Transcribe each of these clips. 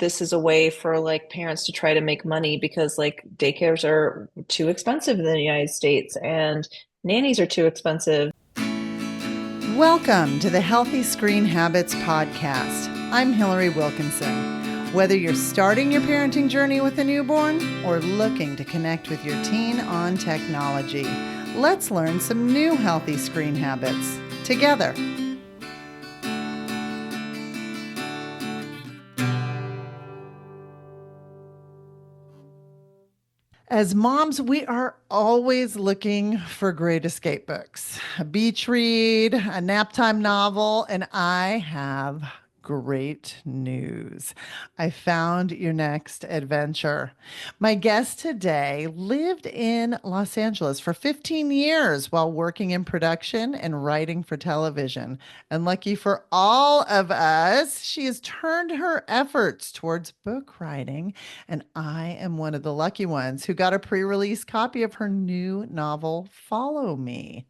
this is a way for like parents to try to make money because like daycares are too expensive in the United States and nannies are too expensive. Welcome to the Healthy Screen Habits Podcast. I'm Hillary Wilkinson. Whether you're starting your parenting journey with a newborn or looking to connect with your teen on technology, let's learn some new healthy screen habits together. As moms, we are always looking for great escape books, a beach read, a nap time novel, and I have great news. I found your next adventure. My guest today lived in Los Angeles for 15 years while working in production and writing for television. And lucky for all of us, she has turned her efforts towards book writing, and I am one of the lucky ones who got a pre-release copy of her new novel, Follow Me.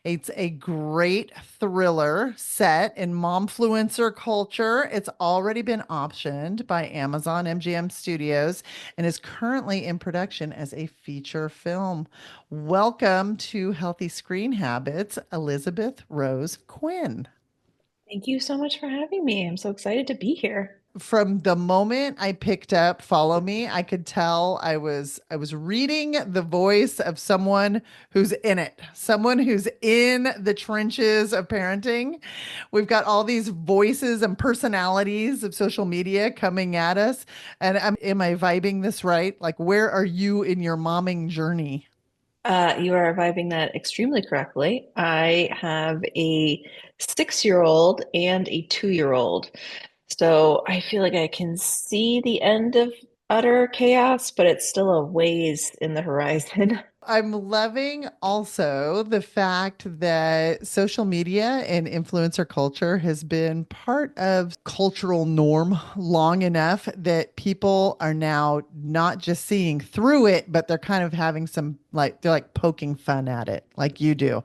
It's a great thriller set in Mom-Fluencer culture. It's already been optioned by Amazon MGM Studios and is currently in production as a feature film. Welcome to Healthy Screen Habits, Elizabeth Rose Quinn. Thank you so much for having me. I'm so excited to be here. From the moment I picked up Follow Me, I could tell I was reading the voice of someone who's in it, someone who's in the trenches of parenting. We've got all these voices and personalities of social media coming at us. And am I vibing this right? Like, where are you in your momming journey? You are vibing that extremely correctly. I have a 6-year-old and a 2-year-old. So I feel like I can see the end of utter chaos, but it's still a ways in the horizon. I'm loving also the fact that social media and influencer culture has been part of cultural norm long enough that people are now not just seeing through it, but they're kind of having some like they're like poking fun at it, like you do.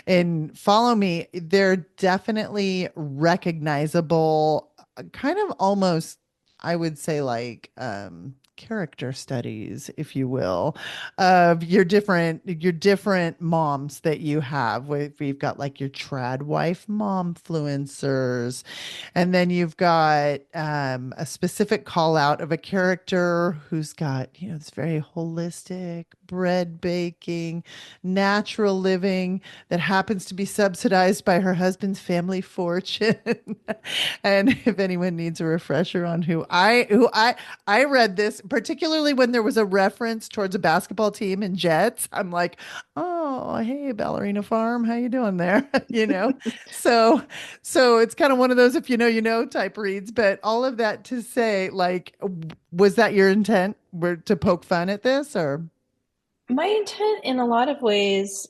And Follow Me, they're definitely recognizable, kind of almost, I would say like character studies, if you will, of your different moms that you have. We've got like your trad wife mom-fluencers, and then you've got a specific call out of a character who's got, this very holistic bread baking, natural living that happens to be subsidized by her husband's family fortune. And if anyone needs a refresher on who I read this, particularly when there was a reference towards a basketball team in Jets. I'm like, oh, hey, Ballerina Farm, how you doing there? you know, so so it's kind of one of those if you know you know type reads. But all of that to say, like, was that your intent? Were to poke fun at this, or? My intent in a lot of ways,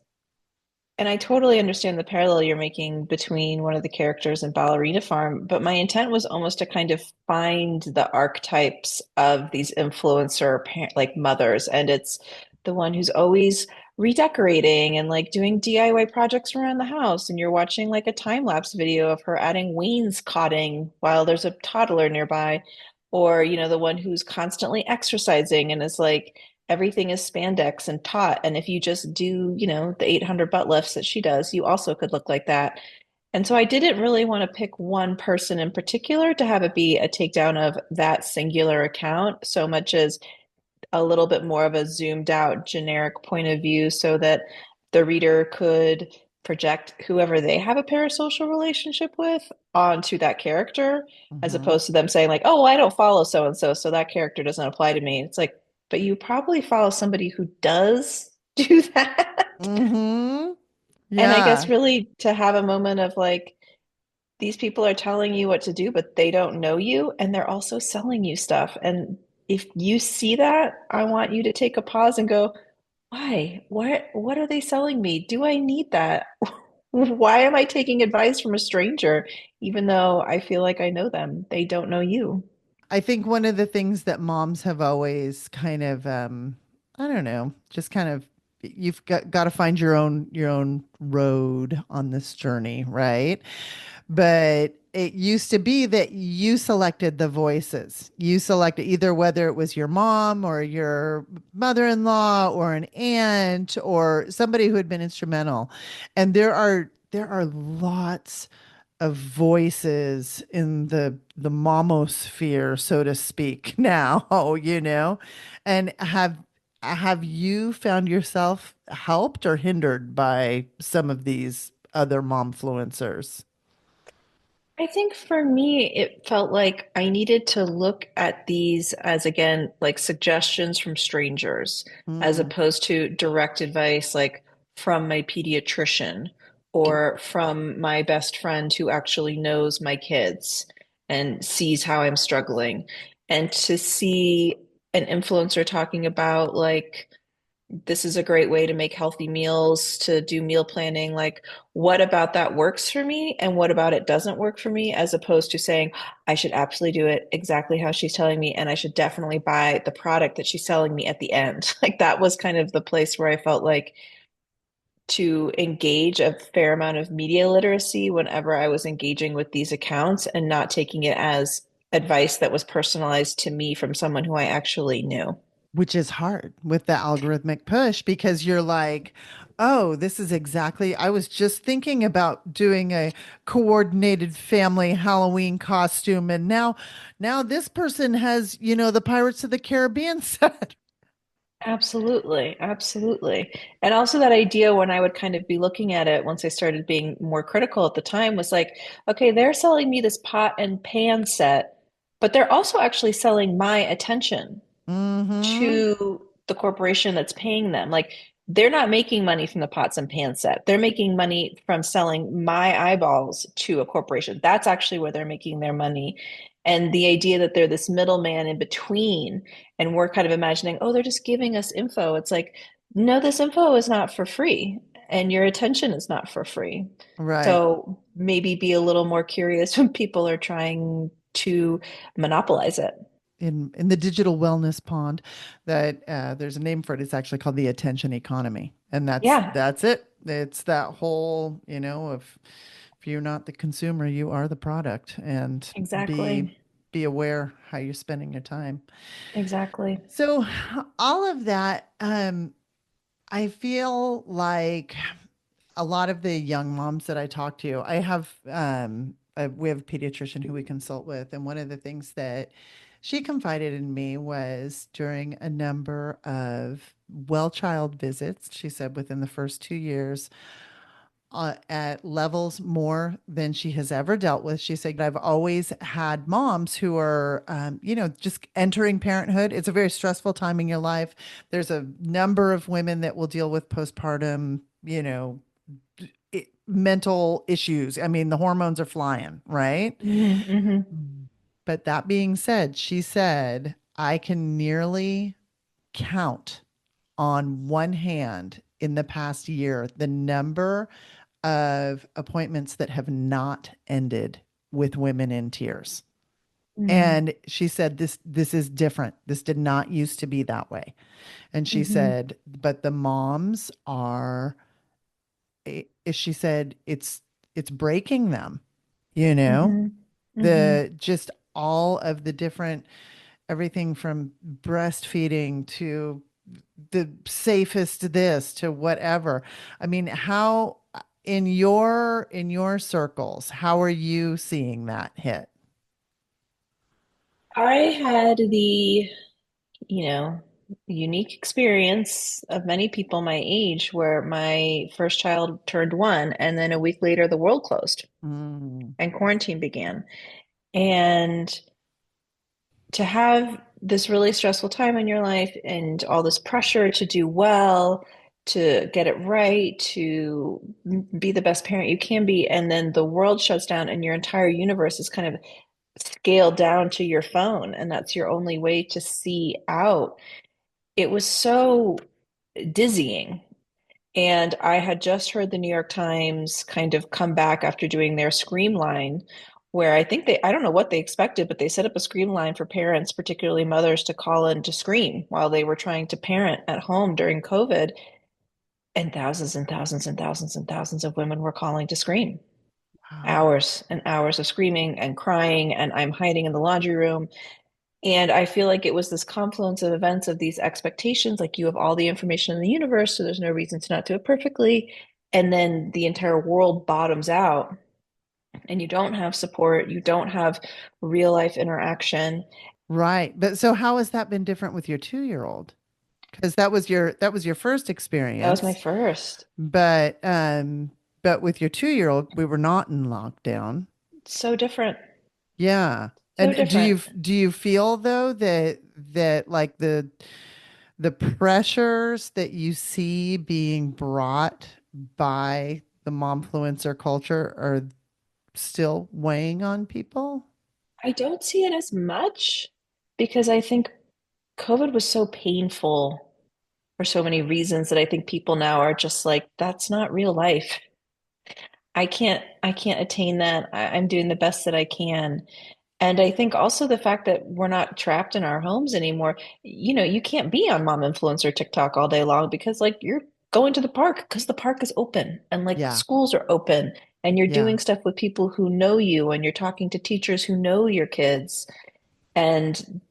and I totally understand the parallel you're making between one of the characters and Ballerina Farm, but my intent was almost to kind of find the archetypes of these influencer like mothers. And it's the one who's always redecorating and like doing DIY projects around the house. And you're watching like a time lapse video of her adding wainscoting while there's a toddler nearby. Or, the one who's constantly exercising and is like, everything is spandex and taut. And if you just do, the 800 butt lifts that she does, you also could look like that. And so I didn't really want to pick one person in particular to have it be a takedown of that singular account so much as a little bit more of a zoomed out generic point of view so that the reader could project whoever they have a parasocial relationship with onto that character, as Mhm. opposed to them saying like, oh, well, I don't follow so and so, so that character doesn't apply to me. It's like, but you probably follow somebody who does do that. Mhm. And I guess Yeah. really to have a moment of like, these people are telling you what to do, but they don't know you, and they're also selling you stuff. And if you see that, I want you to take a pause and go, why? What are they selling me? Do I need that? Why am I taking advice from a stranger, even though I feel like I know them? They don't know you. I think one of the things that moms have always kind of I don't know, just kind of you've got to find your own road on this journey, right? But it used to be that you selected the voices. You selected either whether it was your mom or your mother-in-law or an aunt or somebody who had been instrumental. And there are lots of voices in the momosphere, so to speak, now, And have you found yourself helped or hindered by some of these other momfluencers? I think for me, it felt like I needed to look at these as, again, like suggestions from strangers, as Mm. opposed to direct advice, like from my pediatrician or from my best friend who actually knows my kids and sees how I'm struggling. And to see an influencer talking about, like, this is a great way to make healthy meals, to do meal planning. Like, what about that works for me? And what about it doesn't work for me? As opposed to saying, I should absolutely do it exactly how she's telling me. And I should definitely buy the product that she's selling me at the end. Like, that was kind of the place where I felt like to engage a fair amount of media literacy whenever I was engaging with these accounts and not taking it as advice that was personalized to me from someone who I actually knew. Which is hard with the algorithmic push because you're like, oh, this is exactly, I was just thinking about doing a coordinated family Halloween costume. And now this person has, the Pirates of the Caribbean set. Absolutely, absolutely. And also that idea when I would kind of be looking at it once I started being more critical at the time was like, okay, they're selling me this pot and pan set, but they're also actually selling my attention Mm-hmm. to the corporation that's paying them. Like they're not making money from the pots and pans set. They're making money from selling my eyeballs to a corporation. That's actually where they're making their money. And the idea that they're this middleman in between, and we're kind of imagining, oh, they're just giving us info. It's like, no, this info is not for free, and your attention is not for free. Right. So maybe be a little more curious when people are trying to monopolize it. In the digital wellness pond, that there's a name for it. It's actually called the attention economy. And that's Yeah, that's it. It's that whole, if you're not the consumer, you are the product, and be exactly. be aware how you're spending your time. Exactly. So all of that, I feel like a lot of the young moms that I talk to, we have a pediatrician who we consult with, and one of the things that she confided in me was during a number of well child visits, she said within the first 2 years, at levels more than she has ever dealt with. She said, I've always had moms who are, just entering parenthood. It's a very stressful time in your life. There's a number of women that will deal with postpartum, mental issues. I mean, the hormones are flying, right? Hmm. Hmm. But that being said, she said, I can nearly count on one hand in the past year the number of appointments that have not ended with women in tears. Hmm. And she said this is different. This did not used to be that way. And she Hmm. said, but the moms are she said it's breaking them, you know? Hmm. Hmm. The just all of the different everything from breastfeeding to the safest this to whatever. I mean, how in your circles, how are you seeing that hit? I had the, you know, unique experience of many people my age where my first child turned one, and then a week later, the world closed Mm, and quarantine began. And to have this really stressful time in your life and all this pressure to do well, to get it right, to be the best parent you can be, and then the world shuts down and your entire universe is kind of scaled down to your phone, and that's your only way to see out. It was so dizzying. And I had just heard the New York Times kind of come back after doing their Scream line, where I think I don't know what they expected, but they set up a Scream line for parents, particularly mothers, to call in to scream while they were trying to parent at home during COVID. And thousands and thousands and thousands and thousands of women were calling to scream. hours and hours of screaming and crying, and I'm hiding in the laundry room. And I feel like it was this confluence of events of these expectations, like you have all the information in the universe, so there's no reason to not do it perfectly. And then the entire world bottoms out, and you don't have support, you don't have real life interaction. Right. But so how has that been different with your 2-year-old? Because that was your first That was my experience. first. But with your 2-year-old, we were not in lockdown. So different. Yeah. So And do different. you feel though that like the pressures that you see being brought by the momfluencer culture are still weighing on people? I don't see it as much because I think COVID was so painful for so many reasons that I think people now are just like, that's not real life. I can't attain that. I'm doing the best that I can. And I think also the fact that we're not trapped in our homes anymore. You can't be on Mom-Influencer TikTok all day long because like you're going to the park because the park is open and like Yeah. schools are open and you're Yeah. doing stuff with people who know you and you're talking to teachers who know your kids. And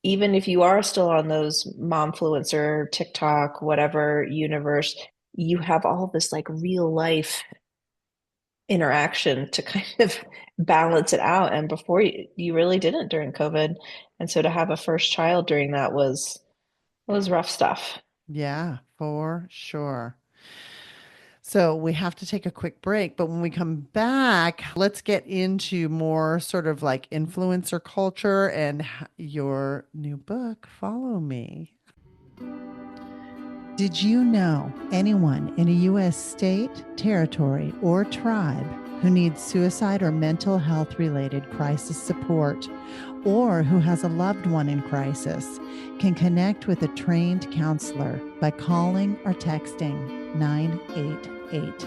even if you are still on those Momfluencer, TikTok, whatever universe, you have all this like real life interaction to kind of balance it out. And before you really didn't during COVID. And so to have a first child during that was rough stuff. Yeah, for sure. So we have to take a quick break, but when we come back, let's get into more sort of like influencer culture and your new book, Follow Me. Did you know anyone in a U.S. state, territory, or tribe who needs suicide or mental health related crisis support, or who has a loved one in crisis, can connect with a trained counselor by calling or texting 988?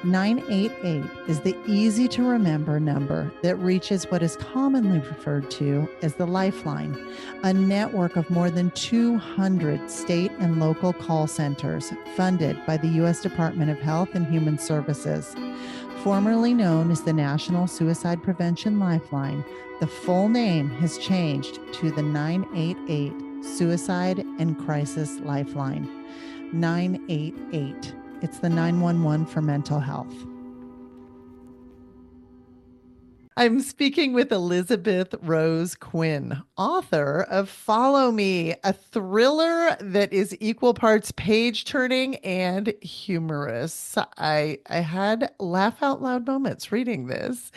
988 is the easy to remember number that reaches what is commonly referred to as the Lifeline, a network of more than 200 state and local call centers funded by the U.S. Department of Health and Human Services. Formerly known as the National Suicide Prevention Lifeline, the full name has changed to the 988 Suicide and Crisis Lifeline. 988. It's the 911 for mental health. I'm speaking with Elizabeth Rose Quinn, author of Follow Me, a thriller that is equal parts page turning and humorous. I had laugh out loud moments reading this.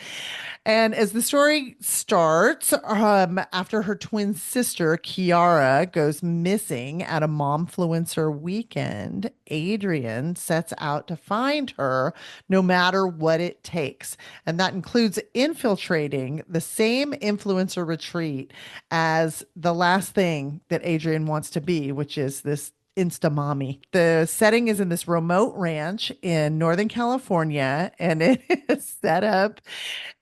And as the story starts, after her twin sister, Kiara, goes missing at a Momfluencer weekend, Adrian sets out to find her no matter what it takes. And that includes infiltrating the same influencer retreat as the last thing that Adrian wants to be, which is this Insta mommy. The setting is in this remote ranch in Northern California, and it is set up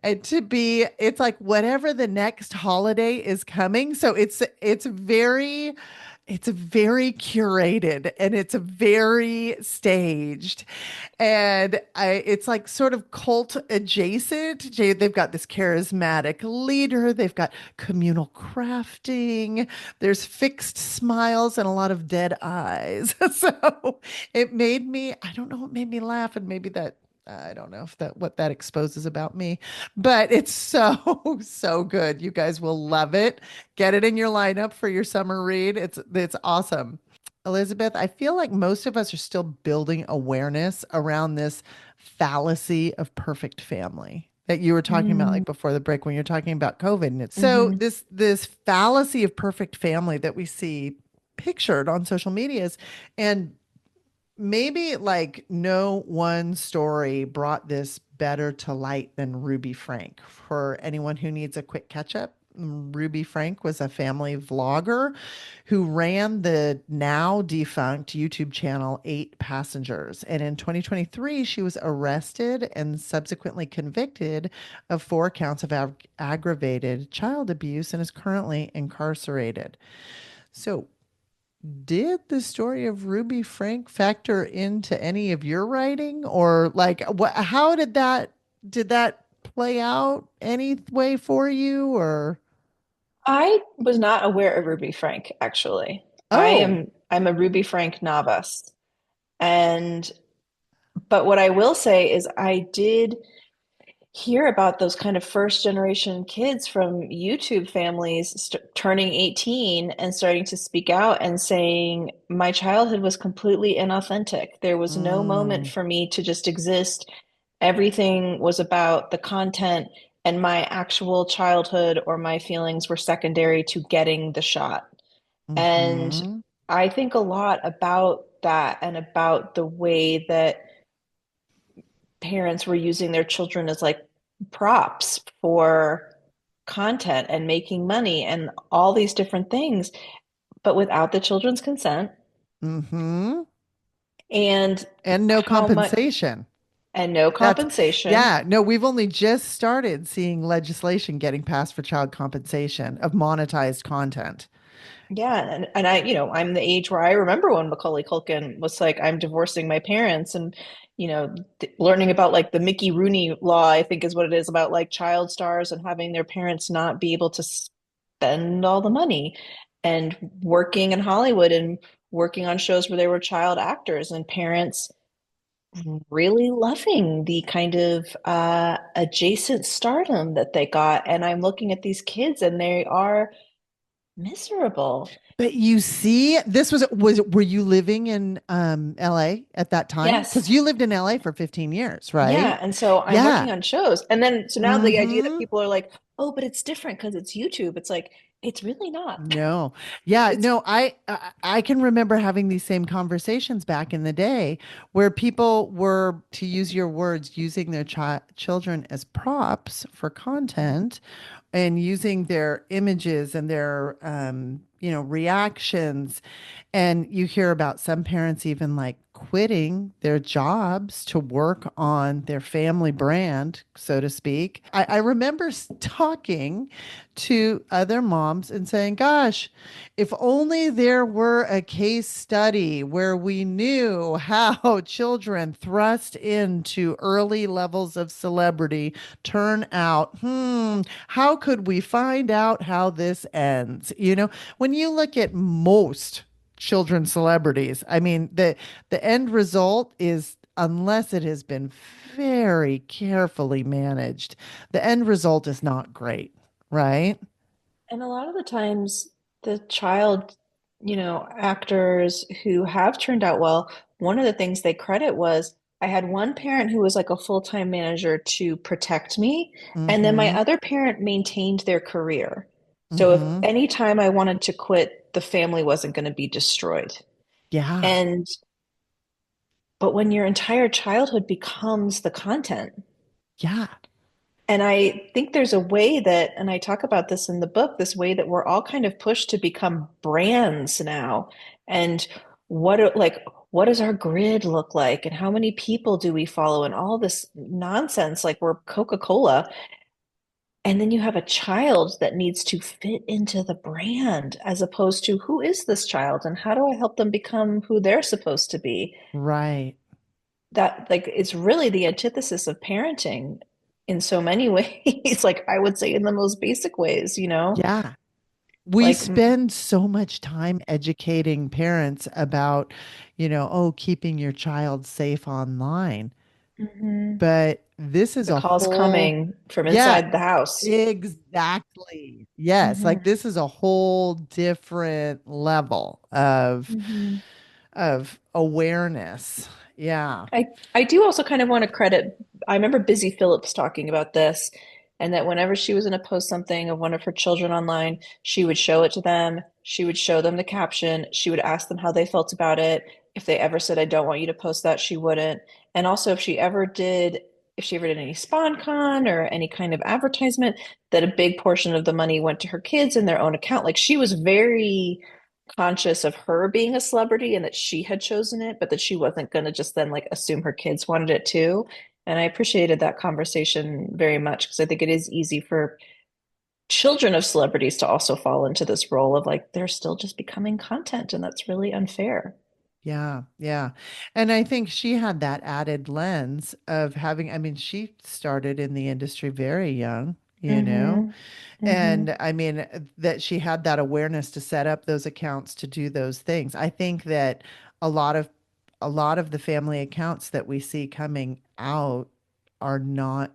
and to be, it's like whatever the next holiday is coming. So it's very curated and it's very staged. And it's like sort of cult adjacent. They've got this charismatic leader. They've got communal crafting. There's fixed smiles and a lot of dead eyes. So I don't know, it made me laugh. And maybe that, I don't know if that what that exposes about me, but it's so so good. You guys will love it. Get it in your lineup for your summer read. It's awesome. Elizabeth, I feel like most of us are still building awareness around this fallacy of perfect family that you were talking about Mm, like before the break when you're talking about COVID. And it's so hmm this fallacy of perfect family that we see pictured on social medias, and maybe like no one story brought this better to light than Ruby Frank. For anyone who needs a quick catch up, Ruby Frank was a family vlogger who ran the now defunct YouTube channel 8 Passengers. And in 2023, she was arrested and subsequently convicted of 4 counts of aggravated child abuse and is currently incarcerated. So, did the story of Ruby Frank factor into any of your writing, or like what how did that did that play out any way for you or? I was not aware of Ruby Frank, actually. Oh, I'm a Ruby Frank novice. And but what I will say is I did hear about those kind of first generation kids from YouTube families turning 18 and starting to speak out and saying, my childhood was completely inauthentic. There was no moment mm, for me to just exist. Everything was about the content, and my actual childhood or my feelings were secondary to getting the shot. And mm-hmm, I think a lot about that and about the way that parents were using their children as like props for content and making money and all these different things, but without the children's consent mm-hmm. and And no how much compensation. and no That's, compensation. yeah, no, we've only just started seeing legislation getting passed for child compensation of monetized content. Yeah, and I, I'm the age where I remember when Macaulay Culkin was like, I'm divorcing my parents, and learning about like the Mickey Rooney law, I think is what it is about like child stars and having their parents not be able to spend all the money, and working in Hollywood and working on shows where they were child actors and parents really loving the kind of adjacent stardom that they got. And I'm looking at these kids and they are miserable. But you see, this was were you living in LA at that time? Yes. Because you lived in LA for 15 years, Yeah. right? And so I'm Yeah. working on shows. And then, so now the idea that Mm-hmm. people are like, oh, but it's different because it's YouTube. It's like, it's really not. No. Yeah, It's, no, I can remember having these same conversations back in the day where people were, to use your words, using their children as props for content and using their images and their reactions. And you hear about some parents even like quitting their jobs to work on their family brand, so to speak. I remember talking to other moms and saying, gosh, if only there were a case study where we knew how children thrust into early levels of celebrity turn out. How could we find out how this ends? When you look at most children celebrities, I mean, the end result is, unless it has been very carefully managed, the end result is not great, right? and a lot of the times the child, actors who have turned out well, one of the things they credit was I had one parent who was like a full-time manager to protect me, and then my Mm-hmm. other parent maintained their career. So if Mm-hmm. any time I wanted to quit, the family wasn't going to be destroyed. Yeah. And but when your entire childhood becomes the content, Yeah. and I think there's a way that, and I talk about this in the book, this way that we're all kind of pushed to become brands now. And what does our grid look like? And how many people do we follow? And all this nonsense, like we're Coca-Cola. And then you have a child that needs to fit into the brand as opposed to who is this child and how do I help them become who they're supposed to be? Right. That like it's really the antithesis of parenting in so many ways. Like I would say in the most basic ways, Yeah. We like spend so much time educating parents about, oh, keeping your child safe online. mhm. But this is The a call's whole, coming from yeah, inside the house. exactly. Yes, like Hmm. this is a whole different level Hmm. of awareness. Yeah. I I do also kind of want to credit. I remember Busy Phillips talking about this, and that whenever she was going to post something of one of her children online, she would show it to them. She would show them the caption. She would ask them how they felt about it. If they ever said, "I don't want you to post that," she wouldn't. And also, if she ever did any SponCon or any kind of advertisement, that a big portion of the money went to her kids in their own account. Like she was very conscious of her being a celebrity and that she had chosen it, but that she wasn't going to just then like assume her kids wanted it too. And I appreciated that conversation very much because I think it is easy for children of celebrities to also fall into this role of like they're still just becoming content, and that's really unfair. Yeah, yeah. And I think she had that added lens of having, I mean, she started in the industry very young, you know, Mm-hmm. Mm-hmm. and I mean, that she had that awareness to set up those accounts to do those things. I think that a lot of a lot of the family accounts that we see coming out are not,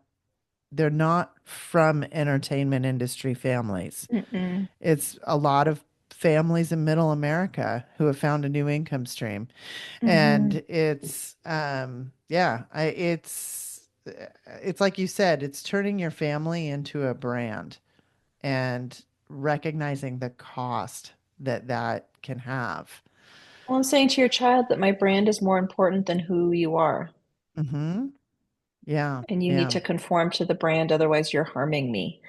they're not from entertainment industry families. Mm-mm. It's a lot of families in middle America who have found a new income stream. Mm-hmm. And it's like you said, it's turning your family into a brand and recognizing the cost that that can have. Well, I'm saying to your child that my brand is more important than who you are, Mm-hmm. Yeah, and you need yeah. to conform to the brand, otherwise you're harming me.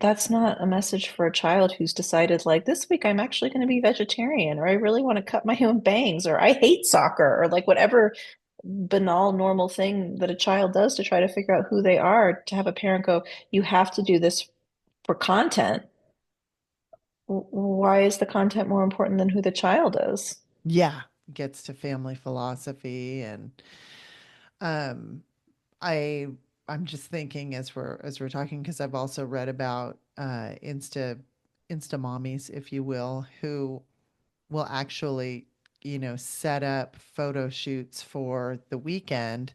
That's not a message for a child who's decided, like, this week I'm actually going to be vegetarian, or I really want to cut my own bangs, or I hate soccer, or like whatever banal, normal thing that a child does to try to figure out who they are. To have a parent go, you have to do this for content. Why is the content more important than who the child is? Yeah. Gets to family philosophy and um I I'm just thinking as we're talking because I've also read about Insta mommies, if you will, who will actually, you know, set up photo shoots for the weekend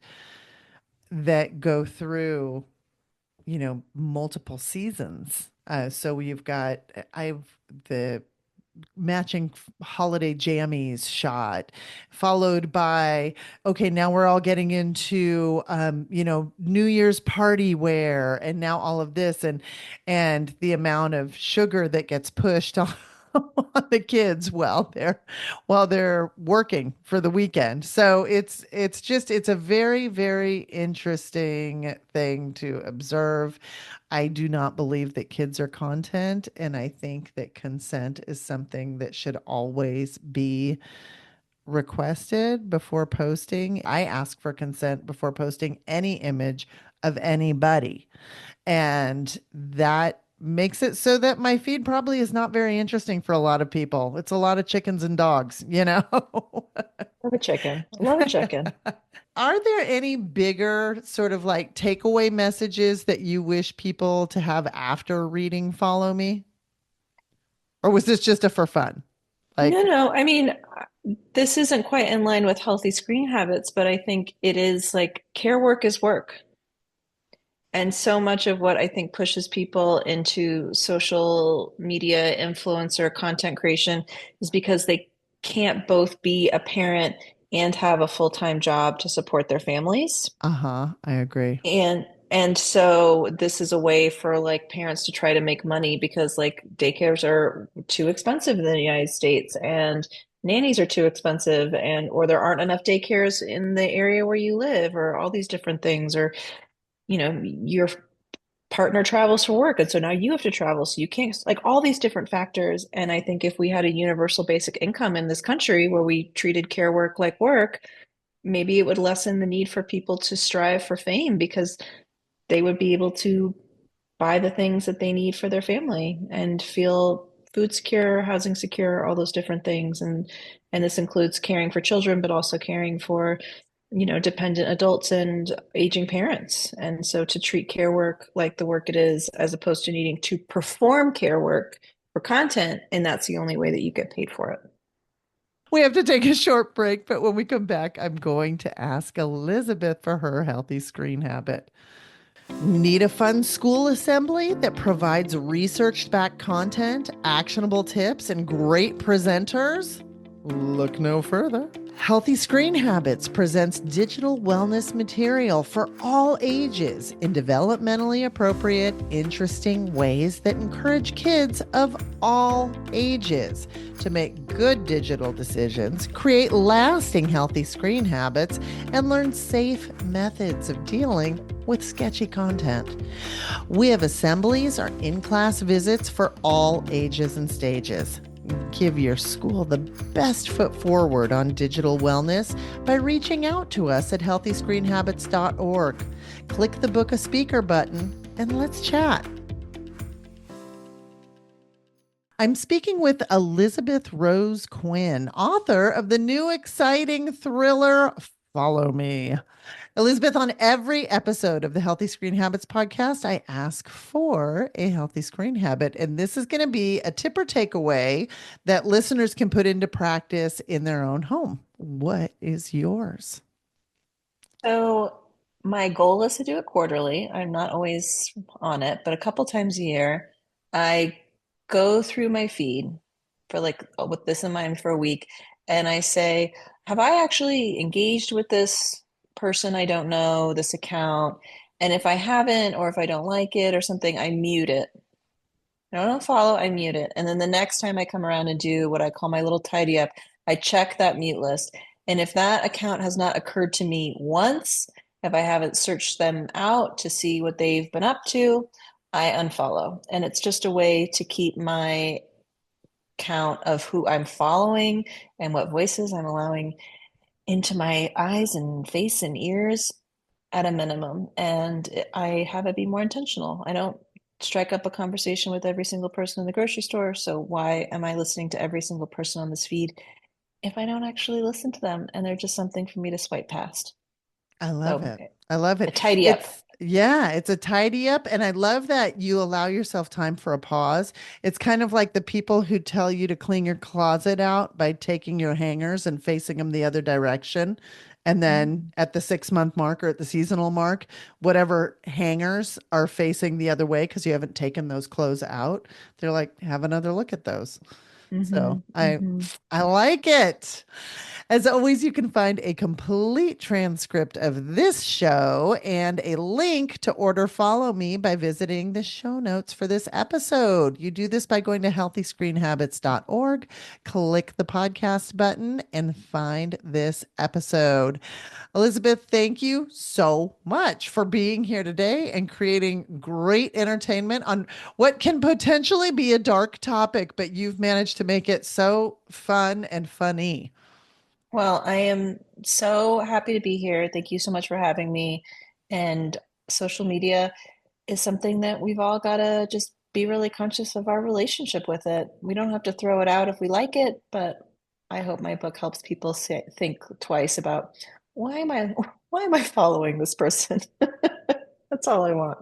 that go through, you know, multiple seasons. So you've got I've the matching holiday jammies shot, followed by, okay, now we're all getting into, you know, New Year's party wear, and now all of this, and the amount of sugar that gets pushed on, on the kids while they're working for the weekend. So it's just it's a very, very interesting thing to observe. I do not believe that kids are content, and I think that consent is something that should always be requested before posting. I ask for consent before posting any image of anybody, and that makes it so that my feed probably is not very interesting for a lot of people. It's a lot of chickens and dogs, you know? Love a chicken. Love a chicken. Are there any bigger sort of like takeaway messages that you wish people to have after reading Follow Me? Or was this just a for fun? No, Like, no. I mean, this isn't quite in line with healthy screen habits, but I think it is like care work is work. And so much of what I think pushes people into social media influencer content creation is because they can't both be a parent and have a full-time job to support their families. uh-huh, I agree. And so this is a way for like parents to try to make money because like daycares are too expensive in the United States and nannies are too expensive and or there aren't enough daycares in the area where you live or all these different things or your partner travels for work and so now you have to travel so you can't like all these different factors. And I think if we had a universal basic income in this country where we treated care work like work, maybe it would lessen the need for people to strive for fame because they would be able to buy the things that they need for their family and feel food secure, housing secure, all those different things. And this includes caring for children, but also caring for, dependent adults and aging parents. And so to treat care work like the work it is, as opposed to needing to perform care work for content, and that's the only way that you get paid for it. We have to take a short break, but when we come back, I'm going to ask Elizabeth for her healthy screen habit. Need a fun school assembly that provides research backed content, actionable tips, and great presenters? Look no further. Healthy Screen Habits presents digital wellness material for all ages in developmentally appropriate, interesting ways that encourage kids of all ages to make good digital decisions, create lasting healthy screen habits, and learn safe methods of dealing with sketchy content. We have assemblies or in class visits for all ages and stages. Give your school the best foot forward on digital wellness by reaching out to us at healthyscreenhabits.org. Click the Book a Speaker button and let's chat. I'm speaking with Elizabeth Rose Quinn, author of the new exciting thriller, Follow Me. Elizabeth, on every episode of the Healthy Screen Habits podcast, I ask for a healthy screen habit. And this is going to be a tip or takeaway that listeners can put into practice in their own home. What is yours? So my goal is to do it quarterly. I'm not always on it, but a couple times a year, I go through my feed for like with this in mind for a week, and I say, have I actually engaged with this person I don't know, this account? And if I haven't, or if I don't like it or something, I mute it. I don't follow, I mute it. And then the next time I come around and do what I call my little tidy up, I check that mute list. And if that account has not occurred to me once, if I haven't searched them out to see what they've been up to, I unfollow. And it's just a way to keep my count of who I'm following and what voices I'm allowing into my eyes and face and ears at a minimum. And I have it be more intentional. I don't strike up a conversation with every single person in the grocery store. So why am I listening to every single person on this feed if I don't actually listen to them and they're just something for me to swipe past? I love So it. I love a it. tidy up. It's a tidy up. And I love that you allow yourself time for a pause. It's kind of like the people who tell you to clean your closet out by taking your hangers and facing them the other direction. And then Mm. at the 6 month mark or at the seasonal mark, whatever hangers are facing the other way because you haven't taken those clothes out, they're like, have another look at those. So Mhm, I mhm. I like it. As always, you can find a complete transcript of this show and a link to order Follow Me by visiting the show notes for this episode. You do this by going to healthyscreenhabits.org, click the podcast button, and find this episode. Elizabeth, thank you so much for being here today and creating great entertainment on what can potentially be a dark topic, but you've managed to make it so fun and funny. Well, I am so happy to be here. Thank you so much for having me. And social media is something that we've all got to just be really conscious of our relationship with it. We don't have to throw it out if we like it, but I hope my book helps people think twice about why am I why am I following this person? That's all I want.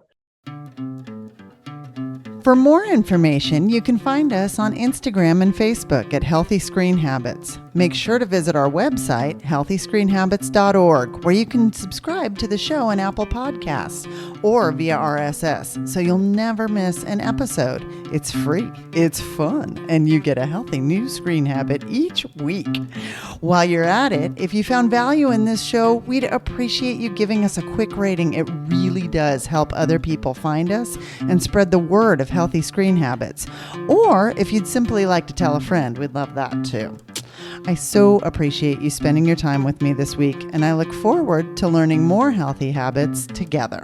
For more information, you can find us on Instagram and Facebook at Healthy Screen Habits. Make sure to visit our website, healthyscreenhabits.org, where you can subscribe to the show on Apple Podcasts or via RSS, so you'll never miss an episode. It's free, it's fun, and you get a healthy new screen habit each week. While you're at it, if you found value in this show, we'd appreciate you giving us a quick rating. It really does help other people find us and spread the word of healthy screen habits. Or if you'd simply like to tell a friend, we'd love that too. I so appreciate you spending your time with me this week, and I look forward to learning more healthy habits together.